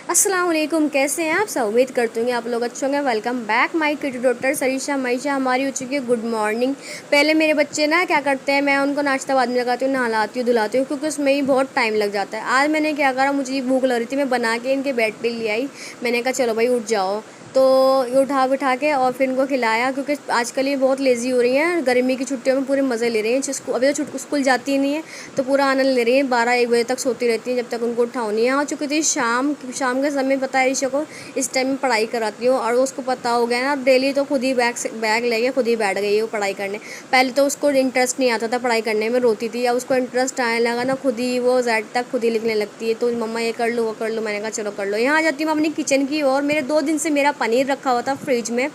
अस्सलाम वालेकुम, कैसे हैं आप सब। उम्मीद करती हूँ आप लोग अच्छे होंगे। Welcome back my kid daughter Sarisha Maisha. हमारी हो चुकी है गुड मॉर्निंग। पहले मेरे बच्चे ना क्या करते हैं, मैं उनको नाश्ता बाद में लगाती हूँ, नहलाती हूँ, धुलाती हूँ, क्योंकि उसमें ही बहुत टाइम लग जाता है। आज मैंने क्या करा, मुझे भूख लग रही थी, मैं बना के इनके बेड पे ले आई। मैंने कहा चलो भाई उठ जाओ, तो ये उठा बिठा के और फिर इनको खिलाया, क्योंकि आजकल ये बहुत लेज़ी हो रही हैं। गर्मी की छुट्टियों में पूरे मज़े ले रही हैं। जिसको अभी तो स्कूल जाती ही नहीं है, तो पूरा आनंद ले रही है। 12-1 बजे तक सोती रहती हैं, जब तक उनको उठाओ नहीं। आ चुकी थी शाम शाम के समय, पता है ईशा को इस टाइम में पढ़ाई कराती हूँ, और उसको पता हो गया ना, डेली तो खुद ही बैग लेके खुद ही बैठ गई है वो पढ़ाई करने। पहले तो उसको इंटरेस्ट नहीं आता था पढ़ाई करने में, रोती थी। अब उसको इंटरेस्ट आने लगा ना, खुद ही वो जेड तक खुद ही लिखने लगती है। तो मम्मा ये कर लो, वो कर लो। मैंने कहा चलो कर लो। यहाँ आ जाती हूँ अपनी किचन की। और मेरे 2 दिन से मेरा पनीर रखा हुआ था फ्रिज में,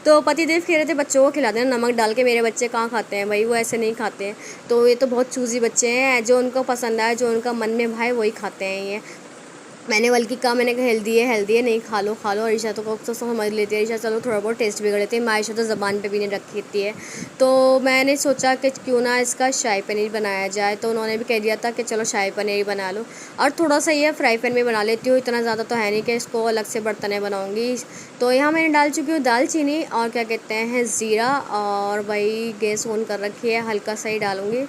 तो पति देव कह रहे थे बच्चों को खिला देना नमक डाल के। मेरे बच्चे कहाँ खाते हैं भाई, वो ऐसे नहीं खाते हैं। तो ये तो बहुत चूज़ी बच्चे हैं, जो उनको पसंद आए, जो उनका मन में भाई वही खाते हैं ये। मैंने बल्कि कहा, मैंने कहा हेल्दी है, नहीं खा लो खा लो। ईशा तो समझ लेती है, ईशा चलो थोड़ा बहुत टेस्ट बिगड़ लेती है। मायशा तो ज़बान पे भी नहीं रखती है। तो मैंने सोचा कि क्यों ना इसका शाही पनीर बनाया जाए, तो उन्होंने भी कह दिया था कि चलो शाही पनीर ही बना लो। और थोड़ा सा ये फ्राई पैन में बना लेती हूँ, इतना ज़्यादा तो है नहीं कि इसको अलग से बर्तन बनाऊँगी। तो यहाँ मैंने डाल चुकी हूँ दालचीनी और क्या कहते हैं ज़ीरा, और भाई गैस ऑन कर रखी है, हल्का सा ही डालूँगी।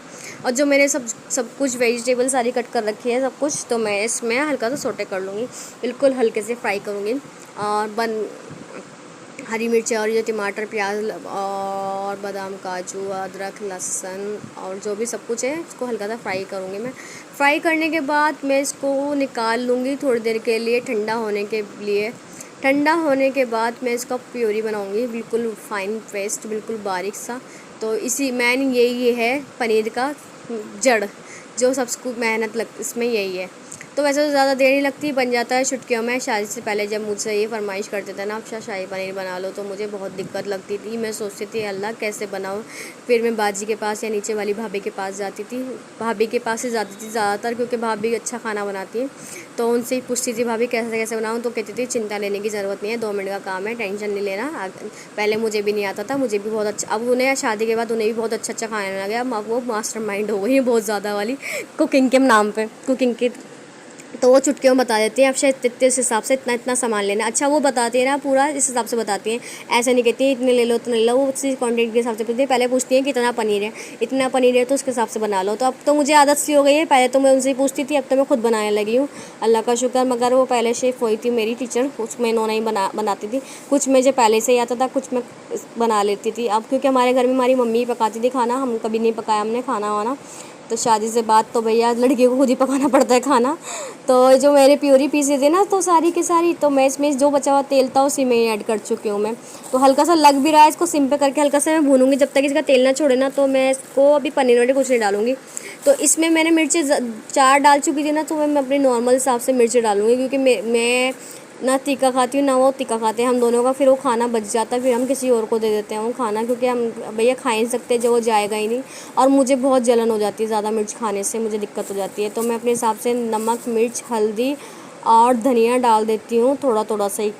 और जो मैंने सब कुछ वेजिटेबल सारी कट कर रखी है सब कुछ, तो मैं इसमें हल्का सा सोटे कर लूँगी, बिल्कुल हल्के से फ्राई करूँगी। और हरी मिर्च और ये टमाटर प्याज और बादाम काजू अदरक लहसुन और जो भी सब कुछ है, इसको हल्का सा फ्राई करूँगी मैं। फ्राई करने के बाद मैं इसको निकाल लूँगी थोड़ी देर के लिए, ठंडा होने के लिए। ठंडा होने के बाद मैं इसका प्योरी बनाऊँगी, बिल्कुल फाइन पेस्ट, बिल्कुल बारीक सा। तो इसी मैन यही है पनीर का जड़, जो सबको मेहनत लग इसमें यही है। तो वैसे तो ज़्यादा देर नहीं लगती, बन जाता है छुट्टियों में। शादी से पहले जब मुझसे ये फरमाइश करते थे ना, अब शाही पनीर बना लो, तो मुझे बहुत दिक्कत लगती थी। मैं सोचती थी अल्लाह कैसे बनाऊँ। फिर मैं बाजी के पास या नीचे वाली भाभी के पास जाती थी। भाभी के पास ही जाती थी ज़्यादातर, क्योंकि भाभी अच्छा खाना बनाती है। तो उनसे ही पूछती थी भाभी कैसे कैसे बनाऊँ, तो कहती थी चिंता लेने की ज़रूरत नहीं है, 2 मिनट का काम है, टेंशन नहीं लेना। पहले मुझे भी नहीं आता था, मुझे भी बहुत अच्छा, अब उन्हें शादी के बाद उन्हें भी बहुत अच्छा अच्छा खाने लगा। अब वो मास्टर माइंड हो गई है बहुत ज़्यादा वाली, कुकिंग के नाम पे, कुकिंग के। तो वो चुटकियों में बता देती हैं, अब शायद इतने इस हिसाब से इतना इतना सामान लेना। अच्छा वो बताती है ना, पूरा इस हिसाब से बताती हैं, ऐसा नहीं कहती हैं इतने ले लो उतने ले लो। वो उसी क्वान्टिटी के हिसाब से पूछती है। पहले पूछती हैं कि इतना पनीर है, इतना पनीर है तो उसके हिसाब से बना लो। तो अब तो मुझे आदत सी हो गई है, पहले तो मैं उनसे ही पूछती थी, अब तो मैं खुद बनाने लगी हूँ, अल्लाह का शुक्र। मगर वो पहले शेफ़ हुई थी मेरी टीचर, उसमें इन्होंने ही बनाती थी। कुछ मुझे पहले से ही आता था, कुछ मैं बना लेती थी। अब क्योंकि हमारे घर में हमारी मम्मी ही पकाती थी खाना, हम कभी नहीं पकाया हमने खाना वाना। तो शादी से बाद तो भैया लड़की को खुद ही पकाना पड़ता है खाना। तो जो मेरे प्योरी पीसी थी ना, तो सारी की सारी, तो मैं इसमें जो बचा हुआ तेल था उसी में ही ऐड कर चुकी हूँ मैं। तो हल्का सा लग भी रहा है, इसको सिम पे करके हल्का सा मैं भूनूंगी जब तक इसका तेल ना छोड़े ना। तो मैं इसको अभी पनीर वनीर कुछ नहीं डालूंगी। तो इसमें मैंने मिर्ची 4 डाल चुकी थी ना, तो मैं अपने नॉर्मल हिसाब से मिर्ची डालूंगी, क्योंकि मैं ना तीखा खाती हूँ ना वो तीखा खाते हैं, हम दोनों का फिर वो खाना बच जाता है, फिर हम किसी और को दे देते हैं वो खाना, क्योंकि हम भैया खा ही नहीं सकते, जो वो जाएगा ही नहीं। और मुझे बहुत जलन हो जाती है ज़्यादा मिर्च खाने से, मुझे दिक्कत हो जाती है। तो मैं अपने हिसाब से नमक मिर्च हल्दी और धनिया डाल देती हूँ, थोड़ा थोड़ा सा ही,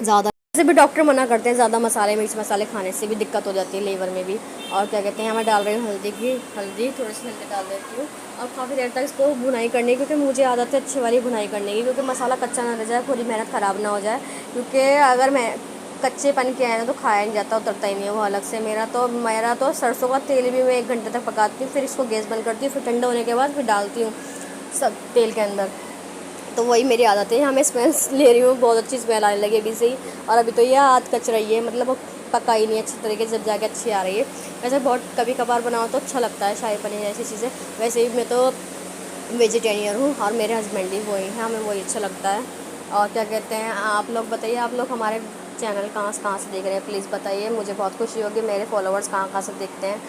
ज़्यादा। वैसे भी डॉक्टर मना करते हैं ज़्यादा मसाले मिर्च मसाले खाने से भी दिक्कत हो जाती है लीवर में भी। और क्या कहते हैं, मैं डाल रही हूँ हल्दी थोड़ी सी हल्दी डाल देती हूँ। और काफ़ी देर तक इसको भुनाई करने की, क्योंकि मुझे आदत है अच्छी वाली भुनाई करने की, क्योंकि मसाला कच्चा ना रह जाए, पूरी मेहनत ख़राब ना हो जाए। क्योंकि अगर मैं कच्चेपन के आए ना तो खाया नहीं जाता, उतरता ही नहीं है वो अलग से। मेरा तो सरसों का तेल भी मैं 1 घंटे तक पकाती हूँ, फिर इसको गैस बंद करती हूँ, फिर ठंडा होने के बाद फिर डालती हूँ सब तेल के अंदर। तो वही मेरी आदत है। यहाँ मैं स्मेल ले रही हूँ, बहुत अच्छी स्मेल आने लगी अभी से ही। और अभी तो ये हाथ कच रही है, मतलब वो पका ही नहीं अच्छी तरीके से, जब जाके अच्छी आ रही है। वैसे बहुत कभी कभार बनाओ तो अच्छा लगता है शाही पनीर ऐसी चीज़ें। वैसे ही मैं तो वेजिटेरियन हूँ, और मेरे हस्बैंड भी वही हैं, हमें वही अच्छा लगता है। और क्या कहते हैं, आप लोग बताइए, आप लोग हमारे चैनल कहाँ से देख रहे हैं, प्लीज़ बताइए। मुझे बहुत खुशी होगी, मेरे फॉलोअर्स कहाँ से देखते हैं।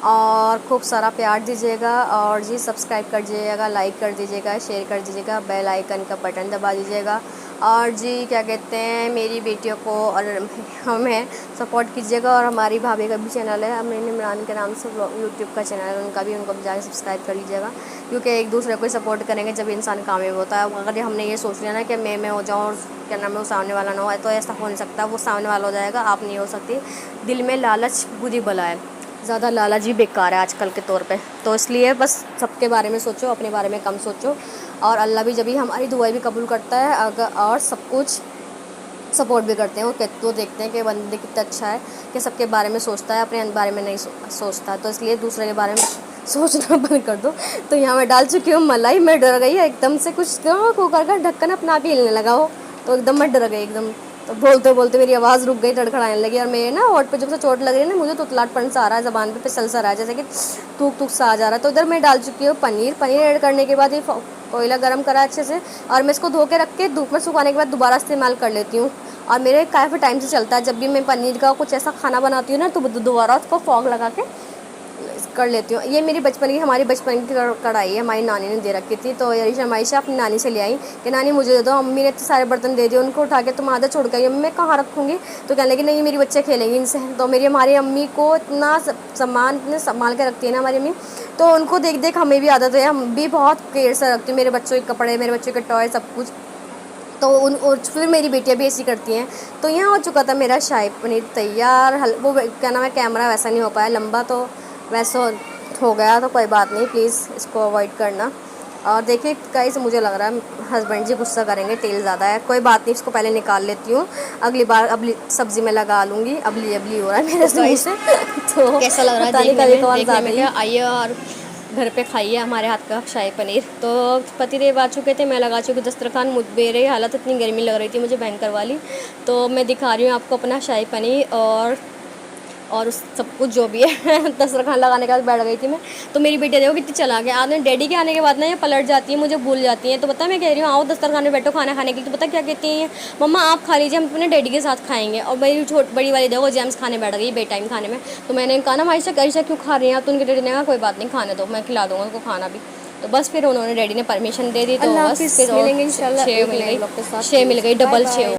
और खूब सारा प्यार दीजिएगा, और जी सब्सक्राइब कर दीजिएगा, लाइक कर दीजिएगा, शेयर कर दीजिएगा, बेल आइकन का बटन दबा दीजिएगा। और जी क्या कहते हैं, मेरी बेटियों को और हमें सपोर्ट कीजिएगा। और हमारी भाभी का भी चैनल है, अमीन इमरान के नाम से यूट्यूब का चैनल है उनका भी, उनको भी जाकर सब्सक्राइब कर लीजिएगा। क्योंकि एक दूसरे को सपोर्ट करेंगे जब इंसान कामयाब होता है। अगर हमने ये सोच लिया ना कि मैं हो जाऊँ और क्या नाम है वो सामने वाला ना हो, तो ऐसा हो नहीं सकता। वो सामने वाला हो जाएगा, आप नहीं हो सकती। दिल में लालच बुरी बला है, ज़्यादा लालच भी बेकार है आजकल के तौर पे। तो इसलिए बस सबके बारे में सोचो, अपने बारे में कम सोचो। और अल्लाह भी जब भी हमारी दुआएं भी कबूल करता है अगर, और सब कुछ सपोर्ट भी करते हैं। वो देखते हैं कि बंदे कितना अच्छा है, कि सबके बारे में सोचता है, अपने बारे में नहीं सोचता। तो इसलिए दूसरे के बारे में सोचना बंद कर दो। तो यहाँ मैं डाल चुकी हूँ मलाई। मैं डर गई एकदम से, कुछ कुकर का ढक्कन अपना आप ही हिलने लगा हो, तो एकदम मैं डर गई एकदम। तो बोलते बोलते मेरी आवाज़ रुक गई, तड़खड़ाने लगी। और मेरे ना होठ पे जब से चोट लग रही है ना, मुझे तो तुतलाहटपन सा आ रहा है, ज़बान पे फिसल सा रहा है, जैसे कि थूक थूक सा आ जा रहा है। तो इधर मैं डाल चुकी हूँ पनीर ऐड करने के बाद ये कोयला गर्म करा अच्छे से, और मैं इसको धो के रख के धूप में सुखाने के बाद दोबारा इस्तेमाल कर लेती हूँ। और मेरे काफ़ी टाइम से चलता है, जब भी मैं पनीर का कुछ ऐसा खाना बनाती हूँ ना, तो दोबारा उसको फॉग लगा के कर लेती हूँ। ये मेरी हमारी बचपन की कढ़ाई है, हमारी नानी ने दे रखी थी। तो यरीशा अपनी नानी से ले आई कि नानी मुझे दे दो। अम्मी ने तो सारे बर्तन दे दिए, उनको उठा के तुम आधा छोड़ गई, मैं कहाँ रखूँगी। तो कहने लगी नहीं मेरी बच्चे खेलेंगे इनसे। तो हमारी अम्मी को इतना सामान इतने संभाल के रखती है ना हमारी अम्मी, तो उनको देख देख हमें भी आदत है, हम भी बहुत केयर से रखती हूँ मेरे बच्चों के कपड़े, मेरे बच्चों के टॉय, सब कुछ। तो और फिर मेरी बेटियाँ भी ऐसी करती हैं। तो यहाँ हो चुका था मेरा शाही पनीर तैयार। वो क्या नाम है, कैमरा वैसा नहीं हो पाया लंबा, तो वैसा हो गया। तो कोई बात नहीं, प्लीज़ इसको अवॉइड करना। और देखिए गाइस, मुझे लग रहा है हस्बैंड जी गुस्सा करेंगे, तेल ज़्यादा है। कोई बात नहीं, इसको पहले निकाल लेती हूँ, अगली बार अबली सब्ज़ी में लगा लूँगी। अबली हो रहा है मेरे से तो कैसा लग रहा है देखने में क्या? आइए और घर पे खाइए हमारे हाथ का शाही पनीर। तो पतिदेव आ चुके थे, मैं लगा चुकी दस्तरखान। मेरी हालत इतनी गर्मी लग रही थी मुझे भयंकर वाली। तो मैं दिखा रही हूँ आपको अपना शाही पनीर और सब कुछ जो भी है दस्तरखान लगाने के बाद बैठ गई थी मैं। तो मेरी बेटी देखो कितनी चला गया, आपने डैडी के आने के बाद ना ये पलट जाती है, मुझे भूल जाती है। तो पता मैं कह रही हूँ आओ दस्तरखान में बैठो खाना खाने के लिए, तो पता क्या कहती हैं, मम्मा आप खा लीजिए, हम अपने डैडी के साथ खाएंगे। और मेरी बड़ी वाली देखो जेम्स खाने बैठ गई बे टाइम खाने में। तो मैंने कहा ना माइशा क्यों खा रही हैं, तो उनके डैडी ने कहा कोई बात नहीं, खाने दो, मैं खिला दूँगा उनको खाना भी। तो बस फिर उन्होंने डैडी ने परमिशन दे दी। तो बस फिर 6 मिल गई, डबल 6।